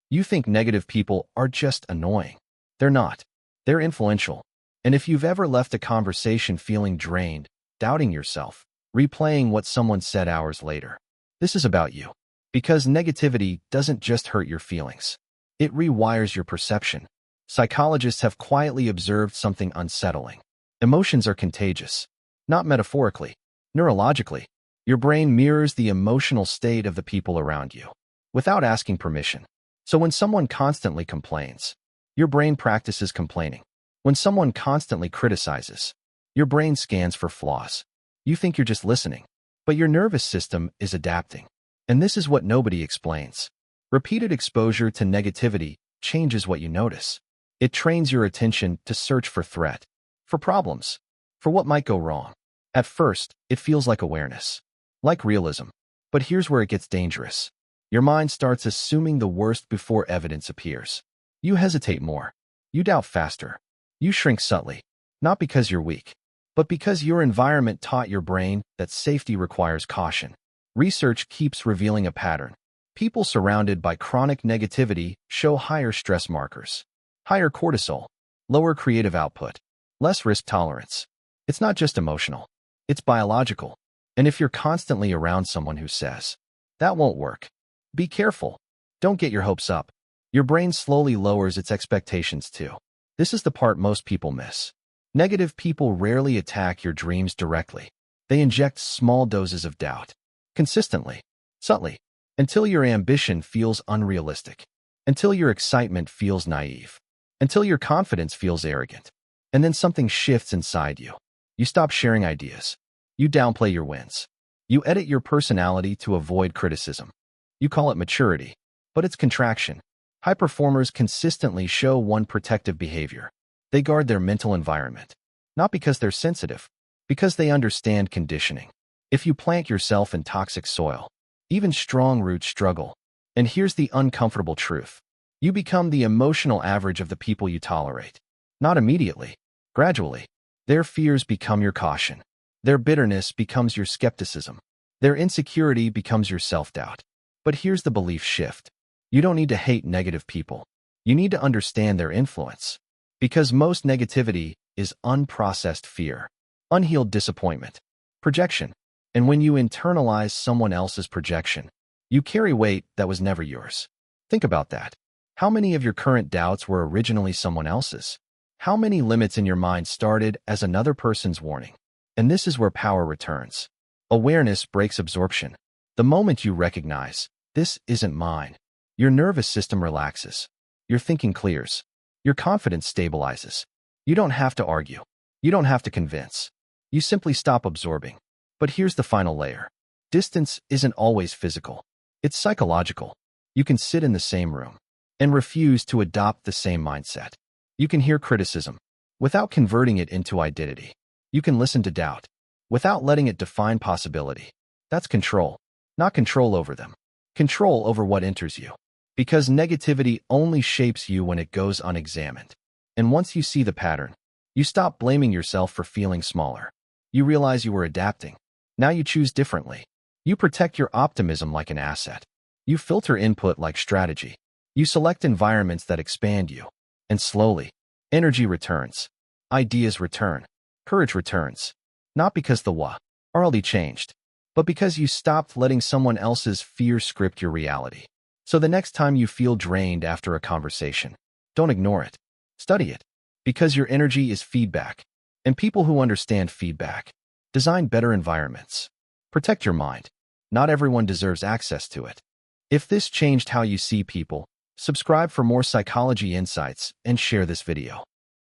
You think negative people are just annoying. They're not. They're influential. And if you've ever left a conversation feeling drained, doubting yourself, replaying what someone said hours later, this is about you. Because negativity doesn't just hurt your feelings. It rewires your perception. Psychologists have quietly observed something unsettling. Emotions are contagious. Not metaphorically, neurologically. Your brain mirrors the emotional state of the people around you, without asking permission. So when someone constantly complains, your brain practices complaining. When someone constantly criticizes, your brain scans for flaws. You think you're just listening, but your nervous system is adapting. And this is what nobody explains. Repeated exposure to negativity changes what you notice. It trains your attention to search for threat, for problems, for what might go wrong. At first, it feels like awareness, like realism. But here's where it gets dangerous. Your mind starts assuming the worst before evidence appears. You hesitate more. You doubt faster. You shrink subtly, not because you're weak, but because your environment taught your brain that safety requires caution. Research keeps revealing a pattern. People surrounded by chronic negativity show higher stress markers, higher cortisol, lower creative output, less risk tolerance. It's not just emotional. It's biological. And if you're constantly around someone who says, "That won't work," be careful. Don't get your hopes up. Your brain slowly lowers its expectations too. This is the part most people miss. Negative people rarely attack your dreams directly. They inject small doses of doubt, consistently, subtly, until your ambition feels unrealistic, until your excitement feels naive, until your confidence feels arrogant. And then something shifts inside you. You stop sharing ideas. You downplay your wins. You edit your personality to avoid criticism. You call it maturity, but it's contraction. High performers consistently show one protective behavior. They guard their mental environment, not because they're sensitive, because they understand conditioning. If you plant yourself in toxic soil, even strong roots struggle. And here's the uncomfortable truth. You become the emotional average of the people you tolerate. Not immediately, gradually. Their fears become your caution. Their bitterness becomes your skepticism. Their insecurity becomes your self-doubt. But here's the belief shift. You don't need to hate negative people. You need to understand their influence. Because most negativity is unprocessed fear, unhealed disappointment, projection. And when you internalize someone else's projection, you carry weight that was never yours. Think about that. How many of your current doubts were originally someone else's? How many limits in your mind started as another person's warning? And this is where power returns. Awareness breaks absorption. The moment you recognize, "This isn't mine," your nervous system relaxes. Your thinking clears. Your confidence stabilizes. You don't have to argue. You don't have to convince. You simply stop absorbing. But here's the final layer. Distance isn't always physical. It's psychological. You can sit in the same room and refuse to adopt the same mindset. You can hear criticism without converting it into identity. You can listen to doubt without letting it define possibility. That's control, not control over them. Control over what enters you. Because negativity only shapes you when it goes unexamined. And once you see the pattern, you stop blaming yourself for feeling smaller. You realize you were adapting. Now you choose differently. You protect your optimism like an asset. You filter input like strategy. You select environments that expand you. And slowly, energy returns. Ideas return. Courage returns. Not because the what are already changed, but because you stopped letting someone else's fear script your reality. So the next time you feel drained after a conversation, don't ignore it. Study it. Because your energy is feedback. And people who understand feedback design better environments. Protect your mind. Not everyone deserves access to it. If this changed how you see people, subscribe for more psychology insights and share this video.